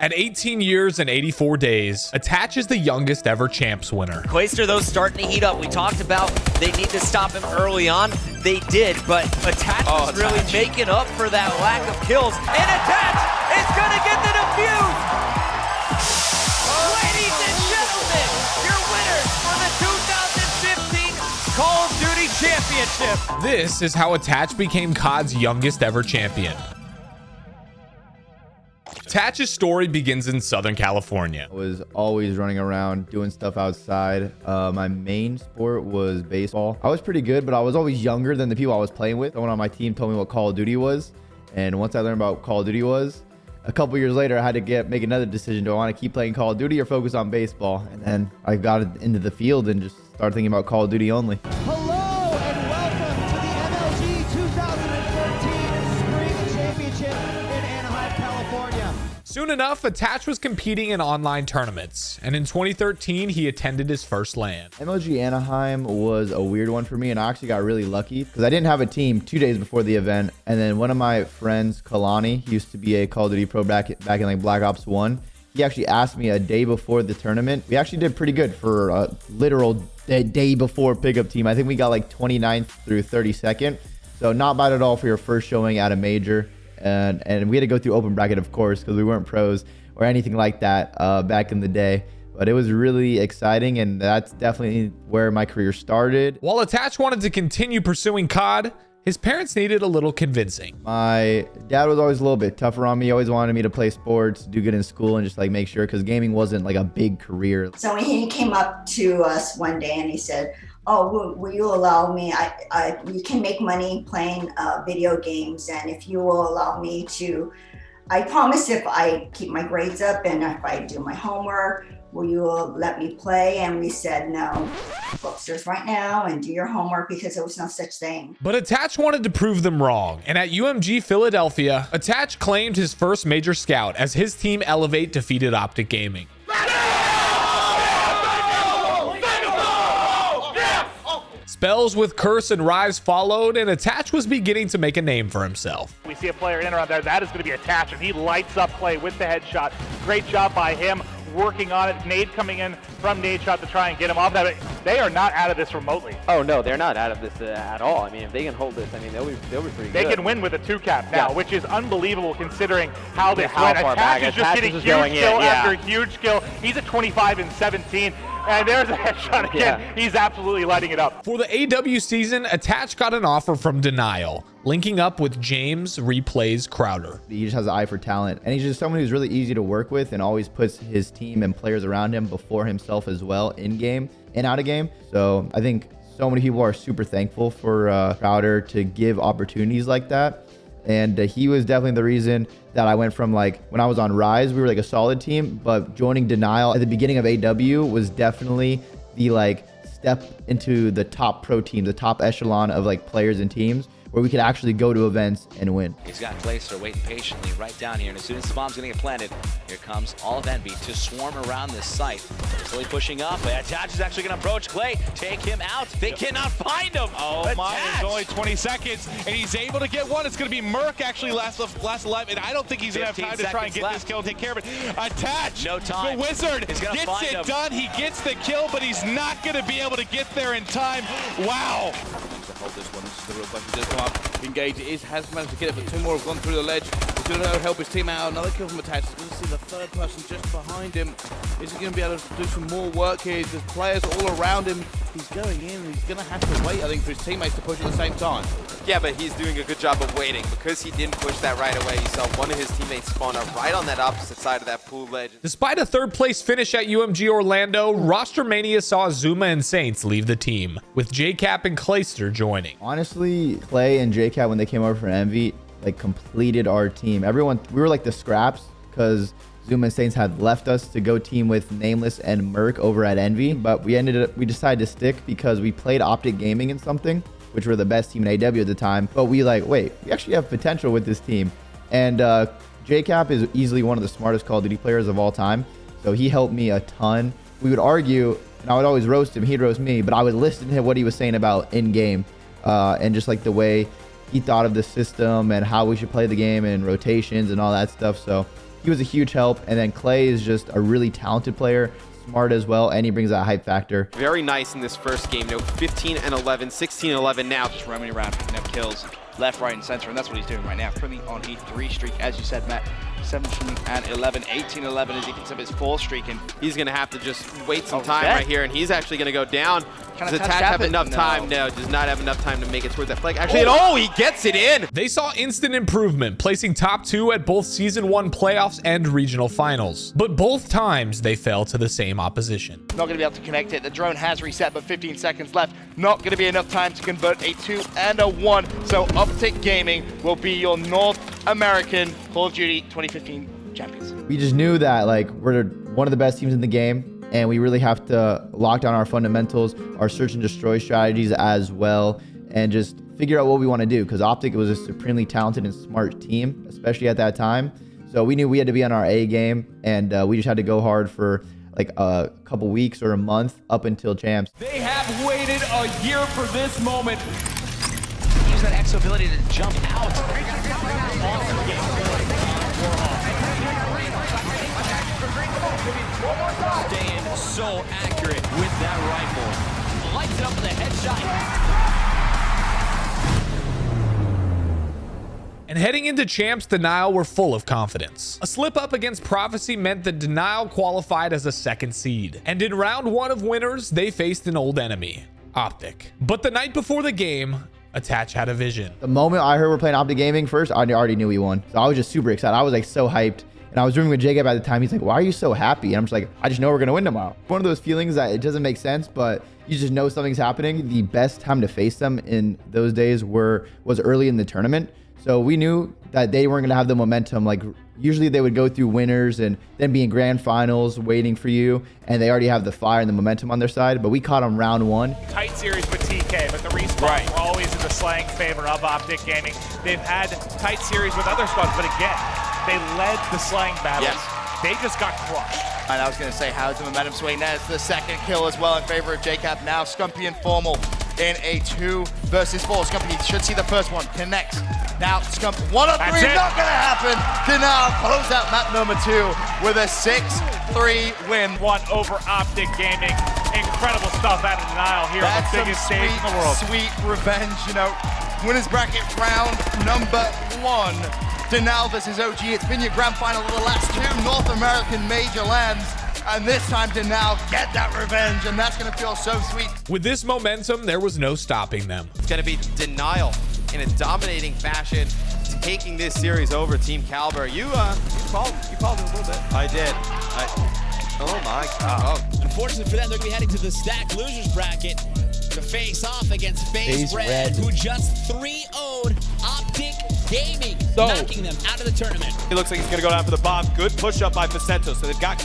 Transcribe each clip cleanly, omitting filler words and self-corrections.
At 18 years and 84 days, Attach is the youngest ever Champs winner. Clayster, though, starting to heat up. We talked about they need to stop him early on. They did, but Attach was really making up for that lack of kills. And Attach is going to get the defuse! Ladies and gentlemen, your winners for the 2015 Call of Duty Championship. This is how Attach became COD's youngest ever champion. Attach's story begins in Southern California. I was always running around doing stuff outside. My main sport was baseball. I was pretty good, but I was always younger than the people I was playing with. Someone on my team told me what Call of Duty was, and once I learned about Call of Duty was, a couple years later, I had to make another decision. Do I want to keep playing Call of Duty or focus on baseball? And then I got into the field and just started thinking about Call of Duty only. Hello and welcome to the MLG 2014 Spring Championship in Anaheim, California. Soon enough, Attach was competing in online tournaments, and in 2013, he attended his first LAN. MLG Anaheim was a weird one for me, and I actually got really lucky because I didn't have a team 2 days before the event, and then one of my friends, Kalani, he used to be a Call of Duty pro back in like Black Ops 1. He actually asked me a day before the tournament. We actually did pretty good for a literal day before pickup team. I think we got like 29th through 32nd, so not bad at all for your first showing at a major. And we had to go through open bracket, of course, because we weren't pros or anything like that back in the day. But it was really exciting, and that's definitely where my career started. While Attach wanted to continue pursuing COD, his parents needed a little convincing. My dad was always a little bit tougher on me. He always wanted me to play sports, do good in school, and just like make sure, because gaming wasn't like a big career. So he came up to us one day and he said, "Oh, will you allow me? You can make money playing video games, and if you will allow me to, I promise if I keep my grades up and if I do my homework, will you let me play?" And we said, "No, go upstairs right now and do your homework," because there was no such thing. But Attach wanted to prove them wrong, and at UMG Philadelphia, Attach claimed his first major scout as his team Elevate defeated OpTic Gaming. Spells with Curse and Rise followed, and Attach was beginning to make a name for himself. We see a player in around there. That is going to be Attach, and he lights up play with the headshot. Great job by him working on it. Nade coming in from Nade Shot to try and get him off that. They are not out of this remotely. Oh no, they're not out of this at all. I mean, if they can hold this, I mean, they'll be pretty good. They can win with a 2-cap now, which is unbelievable considering how this went. Far Attach back. is just getting huge kill after huge kill. He's at 25 and 17. And there's a headshot again. Yeah. He's absolutely lighting it up. For the AW season, Attach got an offer from Denial, linking up with James Replays Crowder. He just has an eye for talent, and he's just someone who's really easy to work with and always puts his team and players around him before himself as well, in game and out of game. So I think so many people are super thankful for Crowder to give opportunities like that. And he was definitely the reason that I went from, like, when I was on Rise, we were like a solid team, but joining Denial at the beginning of AW was definitely the like step into the top pro team, the top echelon of like players and teams, where we could actually go to events and win. He's got Clayster waiting patiently right down here, and as soon as the bomb's gonna get planted, here comes all of Envy to swarm around this site. Slowly pushing up, Attach is actually gonna approach Clay, take him out. They cannot find him. Oh my, it's only 20 seconds, and he's able to get one. It's gonna be Merc actually last alive, and I don't think he's gonna have time to try and get this kill and take care of it. Attach, no time. The Wizard gets it done. He gets the kill, but he's not gonna be able to get there in time. Wow. Hold this one. This is the real question. Does come up. Engage. Has managed to get it, but two more have gone through the ledge. He's going to help his team out. Another kill from Attach. We'll see the third person just behind him. Is he going to be able to do some more work here? There's players all around him. He's going in, and he's going to have to wait, I think, for his teammates to push at the same time. Yeah, but he's doing a good job of waiting. Because he didn't push that right away, you saw one of his teammates spawn up right on that opposite side of that pool ledge. Despite a third-place finish at UMG Orlando, Roster Mania saw Zuma and Saints leave the team, with JCap and Clayster joining. Honestly, Clay and JCap, when they came over for Envy, like completed our team. Everyone, we were like the scraps because Zuma and Saints had left us to go team with Nameless and Merc over at Envy, but we decided to stick because we played OpTic Gaming in something, which were the best team in AW at the time. But we like, wait, we actually have potential with this team. And JCap is easily one of the smartest Call of Duty players of all time. So he helped me a ton. We would argue, and I would always roast him. He'd roast me, but I would listen to what he was saying about in-game and just like the way he thought of the system and how we should play the game and rotations and all that stuff. So he was a huge help. And then Clay is just a really talented player, smart as well, and he brings that hype factor. Very nice in this first game. No, 15 and 11, 16 and 11 now. Just roaming around, picking up kills left, right, and center, and that's what he's doing right now. Currently on a 3 streak, as you said, Matt. 17 and 11, 18 and 11 as he picks up his 4th streak, and he's going to have to just wait some time right here, and he's actually going to go down. Does Attach have enough time? No, does not have enough time to make it towards that flag. Actually, he gets it in. They saw instant improvement, placing top 2 at both Season 1 playoffs and regional finals. But both times, they fell to the same opposition. Not going to be able to connect it. The drone has reset, but 15 seconds left. Not going to be enough time to convert a 2 and a 1. So OpTic Gaming will be your North American Call of Duty 2015 champions. We just knew that like we're one of the best teams in the game, and we really have to lock down our fundamentals, our search and destroy strategies as well, and just figure out what we want to do, because OpTic was a supremely talented and smart team, especially at that time. So we knew we had to be on our A game, and we just had to go hard for like a couple weeks or a month up until Champs. They have waited a year for this moment. Use that exo ability to jump out. Awesome game. Staying so accurate with that rifle. Lights it up with a headshot. And heading into Champs, Denial were full of confidence. A slip up against Prophecy meant that Denial qualified as a 2nd seed. And in round 1 of winners, they faced an old enemy, OpTic. But the night before the game, Attach had a vision. The moment I heard we're playing OpTic Gaming first, I already knew we won. So I was just super excited. I was like so hyped. And I was rooming with Jacob at the time. He's like, why are you so happy? And I'm just like, I just know we're going to win tomorrow. One of those feelings that it doesn't make sense, but you just know something's happening. The best time to face them in those days was early in the tournament. So we knew that they weren't going to have the momentum. Like usually they would go through winners and then be in grand finals waiting for you. And they already have the fire and the momentum on their side. But we caught them round 1. Tight series with TK, but the respawns were always in the slang favor of OpTic Gaming. They've had tight series with other squads, but again, they led the slang battles. Yes. They just got crushed. And I was going to say, how's the momentum swing? That's the 2nd kill as well in favor of JCap. Now Scumpy and Formal in a 2 versus 4. Scumpy should see the first one. Connects. Now Scump 1 of 3. Not going to happen. Denial close out map number 2 with a 6-3 win. 1 over OpTic Gaming. Incredible stuff out of Denial here on the biggest stage in the world. Sweet revenge, you know. Winners bracket round number 1. Denial versus OG. It's been your grand final of the last 2 North American major lands. And this time Denial get that revenge, and that's going to feel so sweet. With this momentum, there was no stopping them. It's going to be Denial in a dominating fashion, taking this series over Team Caliber. You called it a little bit. I did. Oh my God. Unfortunately for them, they're going to be heading to the stacked losers bracket to face off against FaZe Red, who just 3-0'd OpTic Gaming, knocking them out of the tournament. It looks like he's going to go down for the bomb. Good push up by Facento, so they got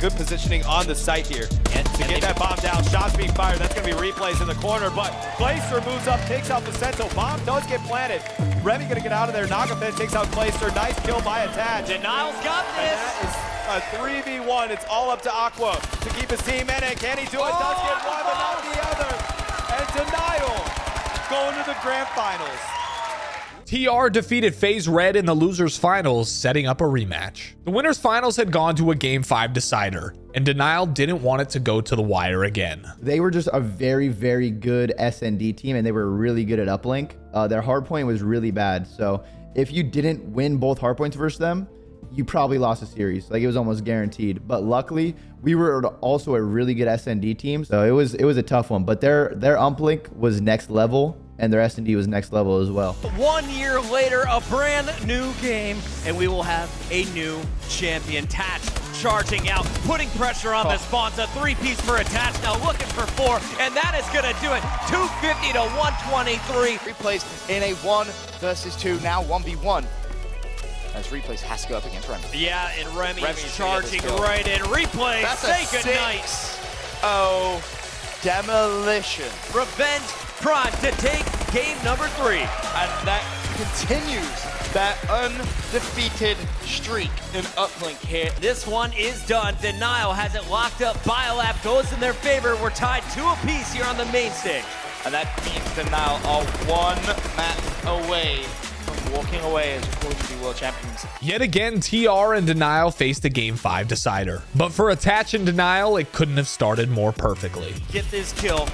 good positioning on the site here. And to get that bomb down, shots being fired. That's going to be replays in the corner, but Clayster moves up, takes out Facento. Bomb does get planted. Remy going to get out of there. Nagafed takes out Clayster. Nice kill by Attach. Denial's got this. And that is a 3v1. It's all up to Aqua to keep his team in it. Can he do it? Does get one, but not the other. And Denial going to the grand finals. TR defeated FaZe Red in the losers finals, setting up a rematch. The winners finals had gone to a game 5 decider, and Denial didn't want it to go to the wire again. They were just a very, very good SND team, and they were really good at uplink. Their hardpoint was really bad, so if you didn't win both hardpoints versus them, you probably lost a series. Like, it was almost guaranteed. But luckily, we were also a really good SND team, so it was a tough one. But their uplink was next level, and their S&D was next level as well. 1 year later, a brand new game, and we will have a new champion. Attach charging out, putting pressure on the spawns. A 3-piece for Attach, now looking for 4, and that is gonna do it. 250 to 123. Replays in a 1 versus 2, now 1v1. As Replays has to go up against Remy. Yeah, and Remy's charging right in. Replays, that's say goodnight. 6-0 demolition. Revenge Prime to take game number 3. And that continues that undefeated streak in uplink here. This one is done. Denial has it locked up. Biolab goes in their favor. We're tied 2 apiece here on the main stage. And that means Denial are 1 match away from walking away as Call of Duty World Champions. Yet again, TR and Denial faced a Game 5 decider. But for Attach and Denial, it couldn't have started more perfectly. Get this kill.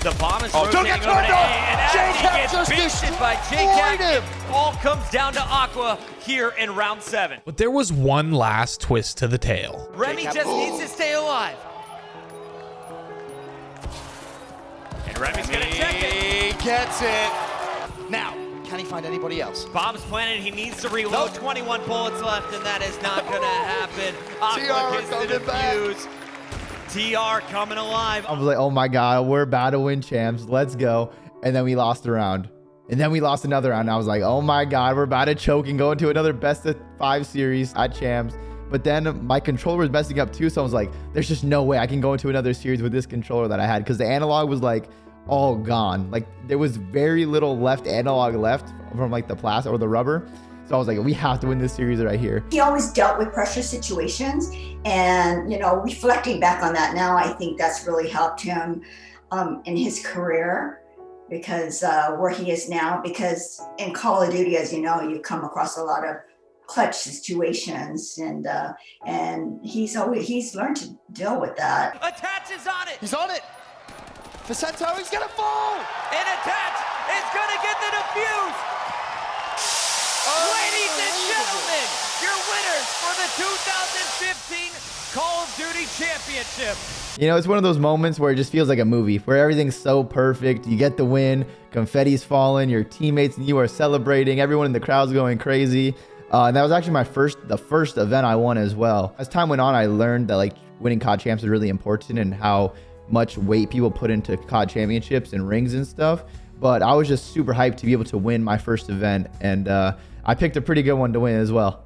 The bomb is rotating over to A, and as he gets beasted by JCap, it all comes down to Aqua here in round 7. But there was one last twist to the tale. Remy just needs to stay alive. And Remy's gonna check it. He gets it. Now, can he find anybody else? Bomb's planted, he needs to reload. 21 bullets left, and that is not gonna happen. Aqua gets the defuse. TR coming alive. I was like, oh my God, we're about to win champs. Let's go. And then we lost a round. And then we lost another round. I was like, oh my God, we're about to choke and go into another best of 5 series at champs. But then my controller was messing up too. So I was like, there's just no way I can go into another series with this controller that I had. Because the analog was like all gone. Like there was very little left analog left from like the plastic or the rubber. So I was like, we have to win this series right here. He always dealt with pressure situations, and you know, reflecting back on that now, I think that's really helped him in his career, because where he is now. Because in Call of Duty, as you know, you come across a lot of clutch situations, and he's learned to deal with that. Attach is on it. He's on it. Facento, he's gonna fall. And Attach is gonna get the defuse. Ladies and gentlemen, your winners for the 2015 Call of Duty Championship. You know, it's one of those moments where it just feels like a movie, where everything's so perfect. You get the win, confetti's falling, your teammates and you are celebrating, everyone in the crowd's going crazy. And that was actually the first event I won as well. As time went on, I learned that like winning COD Champs is really important and how much weight people put into COD Championships and rings and stuff. But I was just super hyped to be able to win my first event, and I picked a pretty good one to win as well.